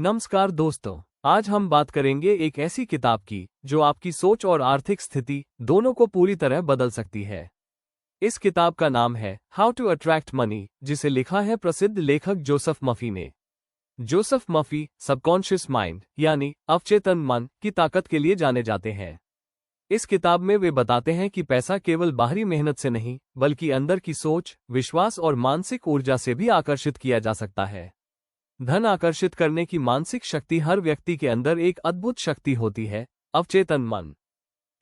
नमस्कार दोस्तों, आज हम बात करेंगे एक ऐसी किताब की जो आपकी सोच और आर्थिक स्थिति दोनों को पूरी तरह बदल सकती है। इस किताब का नाम है हाउ टू अट्रैक्ट मनी, जिसे लिखा है प्रसिद्ध लेखक जोसेफ मफी ने। जोसेफ मफी सबकॉन्शियस माइंड यानी अवचेतन मन की ताकत के लिए जाने जाते हैं। इस किताब में वे बताते हैं कि पैसा केवल बाहरी मेहनत से नहीं, बल्कि अंदर की सोच, विश्वास और मानसिक ऊर्जा से भी आकर्षित किया जा सकता है। धन आकर्षित करने की मानसिक शक्ति हर व्यक्ति के अंदर एक अद्भुत शक्ति होती है, अवचेतन मन।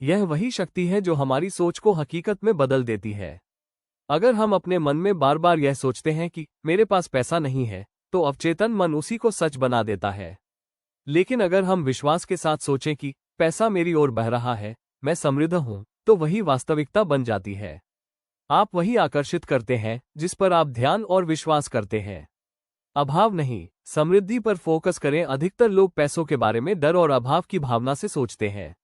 यह वही शक्ति है जो हमारी सोच को हकीकत में बदल देती है। अगर हम अपने मन में बार बार यह सोचते हैं कि मेरे पास पैसा नहीं है, तो अवचेतन मन उसी को सच बना देता है। लेकिन अगर हम विश्वास के साथ सोचें कि पैसा मेरी ओर बह रहा है, मैं समृद्ध हूं, तो वही वास्तविकता बन जाती है। आप वही आकर्षित करते हैं जिस पर आप ध्यान और विश्वास करते हैं। अभाव नहीं, समृद्धि पर फोकस करें। अधिकतर लोग पैसों के बारे में डर और अभाव की भावना से सोचते हैं।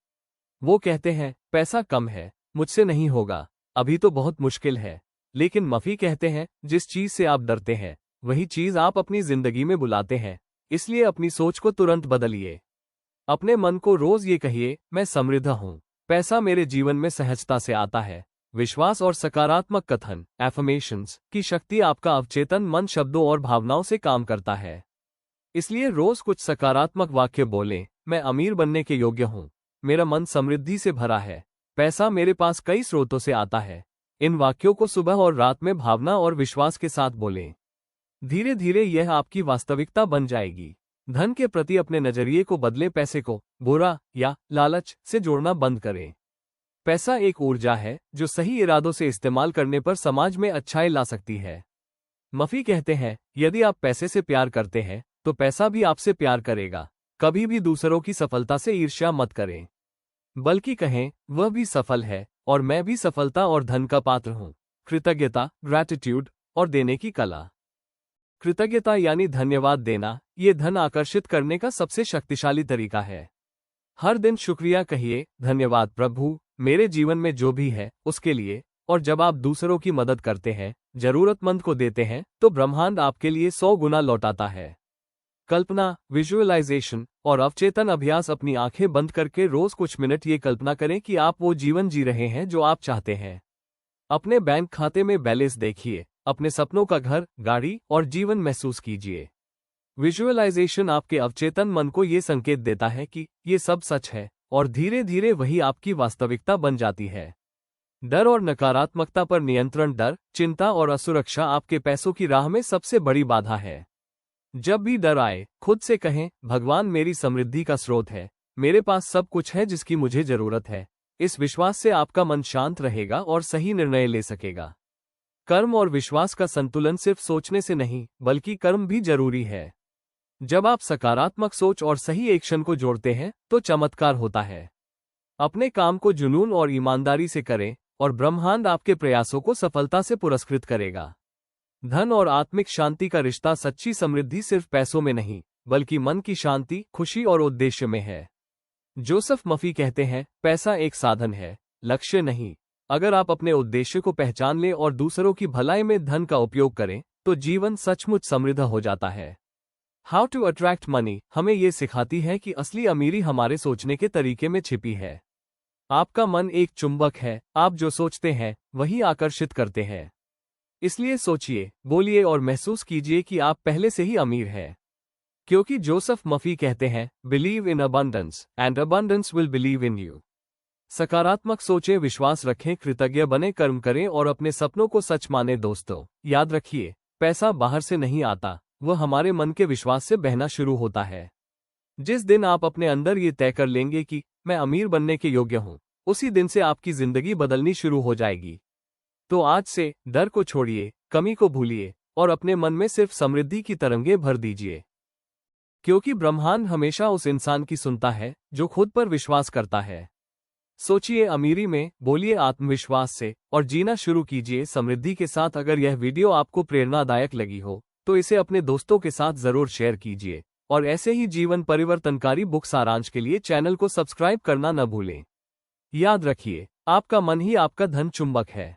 वो कहते हैं, पैसा कम है, मुझसे नहीं होगा, अभी तो बहुत मुश्किल है। लेकिन मफी कहते हैं, जिस चीज से आप डरते हैं, वही चीज आप अपनी जिंदगी में बुलाते हैं। इसलिए अपनी सोच को तुरंत बदलिए। अपने मन को रोज ये कहिए, मैं समृद्ध हूं, पैसा मेरे जीवन में सहजता से आता है। विश्वास और सकारात्मक कथन एफर्मेशंस की शक्ति आपका अवचेतन मन शब्दों और भावनाओं से काम करता है। इसलिए रोज कुछ सकारात्मक वाक्य बोलें। मैं अमीर बनने के योग्य हूं, मेरा मन समृद्धि से भरा है, पैसा मेरे पास कई स्रोतों से आता है। इन वाक्यों को सुबह और रात में भावना और विश्वास के साथ बोलें। धीरे धीरे यह आपकी वास्तविकता बन जाएगी। धन के प्रति अपने नजरिए को बदले। पैसे को बुरा या लालच से जोड़ना बंद करें। पैसा एक ऊर्जा है जो सही इरादों से इस्तेमाल करने पर समाज में अच्छाई ला सकती है। मफी कहते हैं, यदि आप पैसे से प्यार करते हैं तो पैसा भी आपसे प्यार करेगा। कभी भी दूसरों की सफलता से ईर्ष्या मत करें, बल्कि कहें, वह भी सफल है और मैं भी सफलता और धन का पात्र हूं। कृतज्ञता, ग्रैटिट्यूड और देने की कला। कृतज्ञता यानी धन्यवाद देना, ये धन आकर्षित करने का सबसे शक्तिशाली तरीका है। हर दिन शुक्रिया कहिए, धन्यवाद प्रभु, मेरे जीवन में जो भी है उसके लिए। और जब आप दूसरों की मदद करते हैं, जरूरतमंद को देते हैं, तो ब्रह्मांड आपके लिए 100 गुना लौटाता है। कल्पना, विजुअलाइजेशन और अवचेतन अभ्यास। अपनी आंखें बंद करके रोज कुछ मिनट ये कल्पना करें कि आप वो जीवन जी रहे हैं जो आप चाहते हैं। अपने बैंक खाते में बैलेंस देखिए, अपने सपनों का घर, गाड़ी और जीवन महसूस कीजिए। विजुअलाइजेशन आपके अवचेतन मन को ये संकेत देता है कि ये सब सच है, और धीरे धीरे वही आपकी वास्तविकता बन जाती है। डर और नकारात्मकता पर नियंत्रण। डर, चिंता और असुरक्षा आपके पैसों की राह में सबसे बड़ी बाधा है। जब भी डर आए, खुद से कहें, भगवान मेरी समृद्धि का स्रोत है, मेरे पास सब कुछ है जिसकी मुझे जरूरत है। इस विश्वास से आपका मन शांत रहेगा और सही निर्णय ले सकेगा। कर्म और विश्वास का संतुलन सिर्फ सोचने से नहीं, बल्कि कर्म भी जरूरी है। जब आप सकारात्मक सोच और सही एक्शन को जोड़ते हैं तो चमत्कार होता है। अपने काम को जुनून और ईमानदारी से करें और ब्रह्मांड आपके प्रयासों को सफलता से पुरस्कृत करेगा। धन और आत्मिक शांति का रिश्ता। सच्ची समृद्धि सिर्फ पैसों में नहीं, बल्कि मन की शांति, खुशी और उद्देश्य में है। जोसेफ मफी कहते हैं, पैसा एक साधन है, लक्ष्य नहीं। अगर आप अपने उद्देश्य को पहचान लें और दूसरों की भलाई में धन का उपयोग करें, तो जीवन सचमुच समृद्ध हो जाता है। हाउ टू अट्रैक्ट मनी हमें ये सिखाती है कि असली अमीरी हमारे सोचने के तरीके में छिपी है। आपका मन एक चुंबक है, आप जो सोचते हैं वही आकर्षित करते हैं। इसलिए सोचिए, बोलिए और महसूस कीजिए कि आप पहले से ही अमीर हैं। क्योंकि जोसेफ मफी कहते हैं, believe in abundance and abundance will believe in you. सकारात्मक सोचें, विश्वास रखें, कृतज्ञ बने, कर्म करें और अपने सपनों को सच माने। दोस्तों, याद रखिए, पैसा बाहर से नहीं आता, वह हमारे मन के विश्वास से बहना शुरू होता है। जिस दिन आप अपने अंदर ये तय कर लेंगे कि मैं अमीर बनने के योग्य हूं, उसी दिन से आपकी जिंदगी बदलनी शुरू हो जाएगी। तो आज से डर को छोड़िए, कमी को भूलिए और अपने मन में सिर्फ समृद्धि की तरंगें भर दीजिए। क्योंकि ब्रह्मांड हमेशा उस इंसान की सुनता है जो खुद पर विश्वास करता है। सोचिए अमीरी में, बोलिए आत्मविश्वास से और जीना शुरू कीजिए समृद्धि के साथ। अगर यह वीडियो आपको प्रेरणादायक लगी हो तो इसे अपने दोस्तों के साथ जरूर शेयर कीजिए और ऐसे ही जीवन परिवर्तनकारी बुक सारांश के लिए चैनल को सब्सक्राइब करना न भूलें। याद रखिए, आपका मन ही आपका धन चुंबक है।